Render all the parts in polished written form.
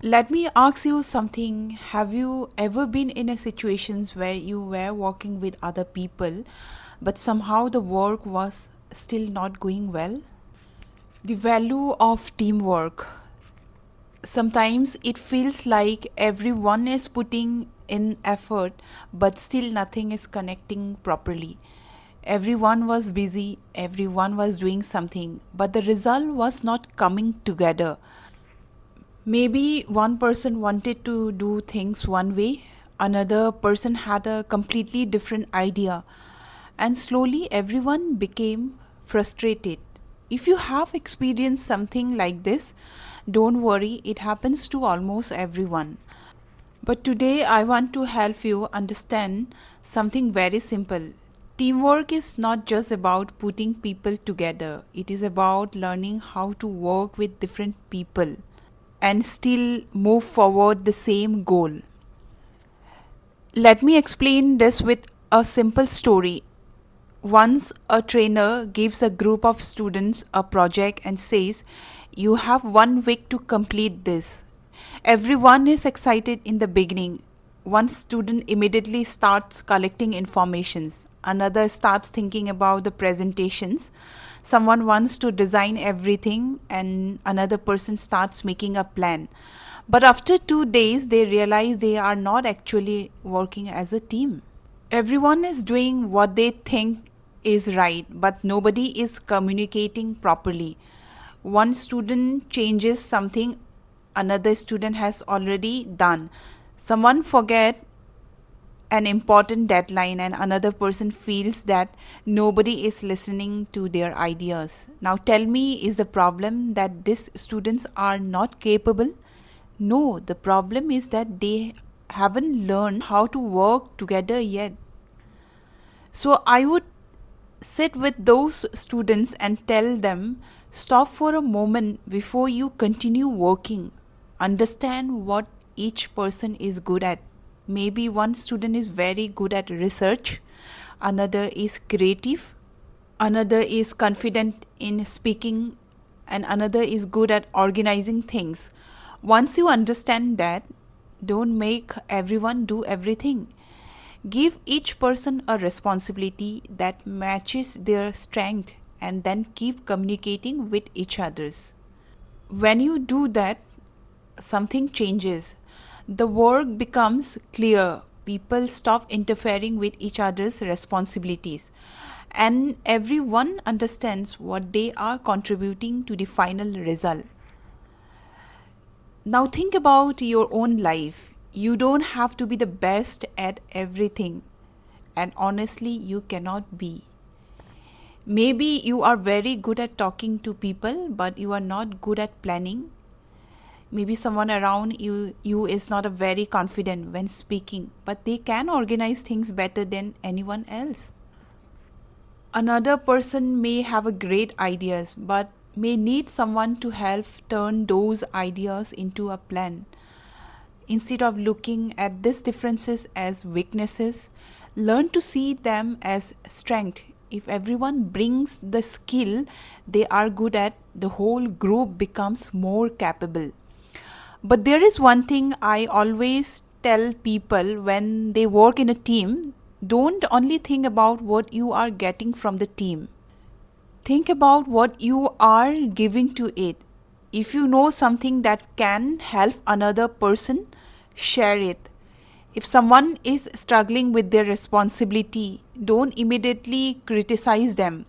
Let me ask you something. Have you ever been in a situations where you were working with other people, but somehow the work was still not going well? The value of teamwork. Sometimes it feels like everyone is putting in effort, but still nothing is connecting properly. Everyone was busy, everyone was doing something, but the result was not coming together. Maybe one person wanted to do things one way, another person had a completely different idea, and slowly everyone became frustrated. If you have experienced something like this, don't worry, it happens to almost everyone. But today I want to help you understand something very simple. Teamwork is not just about putting people together, it is about learning how to work with different people and still move forward the same goal. Let me explain this with a simple story. Once a trainer gives a group of students a project and says, "You have 1 week to complete this." Everyone is excited in the beginning. One student immediately starts collecting informations, another starts thinking about the presentations, someone wants to design everything, and another person starts making a plan. But after 2 days, they realize they are not actually working as a team. Everyone is doing what they think is right, but nobody is communicating properly. One student changes something another student has already done. Someone forget an important deadline and another person feels that nobody is listening to their ideas. Now tell me, is the problem that these students are not capable? No, the problem is that they haven't learned how to work together yet. So I would sit with those students and tell them, stop for a moment before you continue working. Understand what each person is good at. Maybe one student is very good at research, another is creative, another is confident in speaking, and another is good at organizing things. Once you understand that, don't make everyone do everything. Give each person a responsibility that matches their strength and then keep communicating with each others. When you do that, something changes. The work becomes clear. People stop interfering with each other's responsibilities and everyone understands what they are contributing to the final result. Now think about your own life. You don't have to be the best at everything, and honestly, you cannot be. Maybe you are very good at talking to people, but you are not good at planning. Maybe someone around you is not a very confident when speaking, but they can organize things better than anyone else. Another person may have a great ideas, but may need someone to help turn those ideas into a plan. Instead of looking at these differences as weaknesses, learn to see them as strength. If everyone brings the skill they are good at, the whole group becomes more capable. But there is one thing I always tell people when they work in a team: don't only think about what you are getting from the team. Think about what you are giving to it. If you know something that can help another person, share it. If someone is struggling with their responsibility, don't immediately criticize them.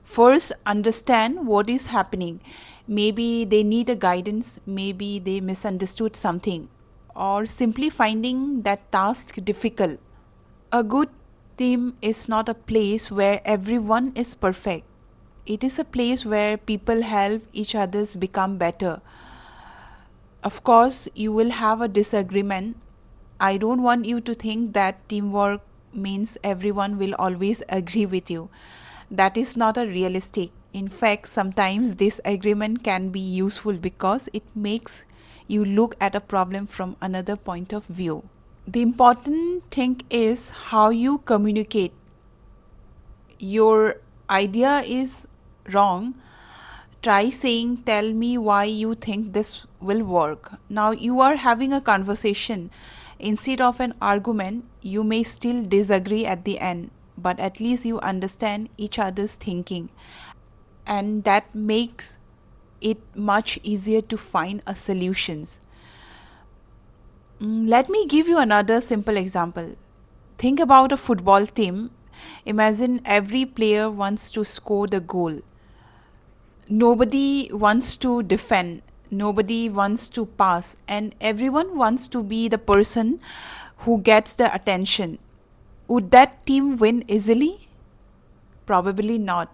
First, understand what is happening. Maybe they need a guidance, maybe they misunderstood something, or simply finding that task difficult. A good team is not a place where everyone is perfect. It is a place where people help each others become better. Of course, you will have a disagreement. I don't want you to think that teamwork means everyone will always agree with you. That is not a realistic. In fact, sometimes this agreement can be useful because it makes you look at a problem from another point of view. The important thing is how you communicate. Your idea is wrong, Try saying, "Tell me why you think this will work." Now you are having a conversation. Instead of an argument, you may still disagree at the end, but at least you understand each other's thinking, and that makes it much easier to find a solutions. Let me give you another simple example. Think about a football team. Imagine every player wants to score the goal. Nobody wants to defend, nobody wants to pass, and everyone wants to be the person who gets the attention. Would that team win easily? Probably not.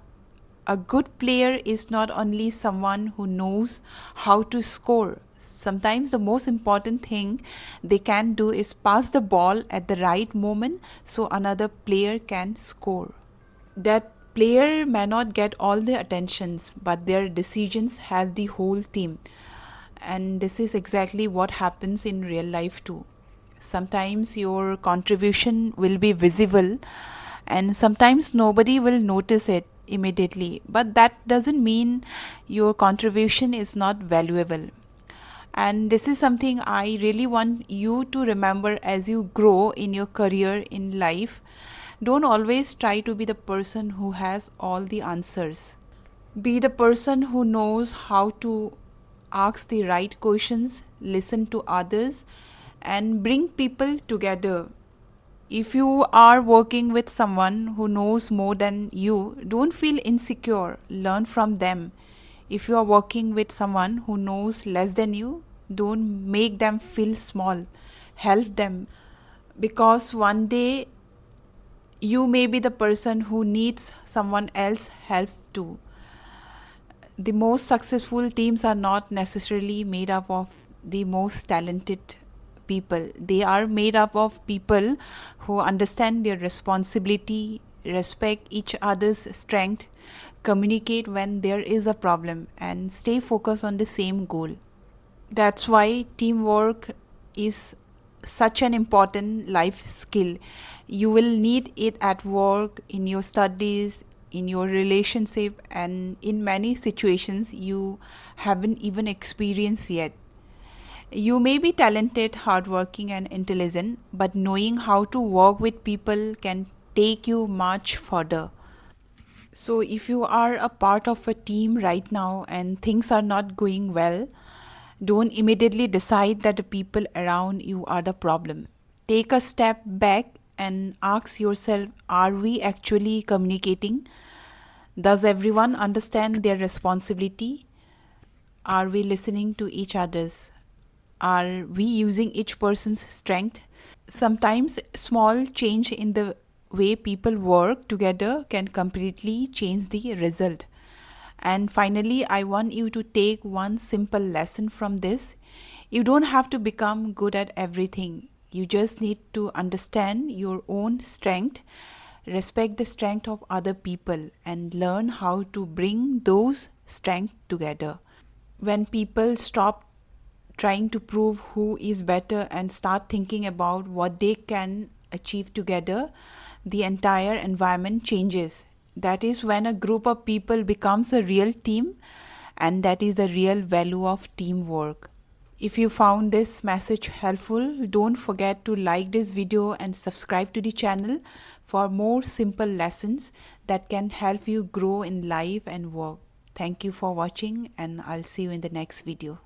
A good player is not only someone who knows how to score. Sometimes the most important thing they can do is pass the ball at the right moment so another player can score. That player may not get all the attentions, but their decisions help the whole team. And this is exactly what happens in real life too. Sometimes your contribution will be visible, and sometimes nobody will notice it immediately, but that doesn't mean your contribution is not valuable. And this is something I really want you to remember as you grow in your career in life. Don't always try to be the person who has all the answers. Be the person who knows how to ask the right questions, listen to others, and bring people together. If you are working with someone who knows more than you, don't feel insecure. Learn from them. If you are working with someone who knows less than you, don't make them feel small. Help them, because one day you may be the person who needs someone else's help too. The most successful teams are not necessarily made up of the most talented people. They are made up of people who understand their responsibility, respect each other's strength, communicate when there is a problem, and stay focused on the same goal. That's why teamwork is such an important life skill. You will need it at work, in your studies, in your relationship, and in many situations you haven't even experienced yet. You may be talented, hardworking, and intelligent, but knowing how to work with people can take you much further. So, if you are a part of a team right now and things are not going well, don't immediately decide that the people around you are the problem. Take a step back and ask yourself, are we actually communicating? Does everyone understand their responsibility? Are we listening to each other's? Are we using each person's strength? Sometimes small change in the way people work together can completely change the result. And finally, I want you to take one simple lesson from this. You don't have to become good at everything. You just need to understand your own strength, respect the strength of other people, and learn how to bring those strengths together. When people stop trying to prove who is better and start thinking about what they can achieve together, the entire environment changes. That is when a group of people becomes a real team, and that is the real value of teamwork. If you found this message helpful, don't forget to like this video and subscribe to the channel for more simple lessons that can help you grow in life and work. Thank you for watching, and I'll see you in the next video.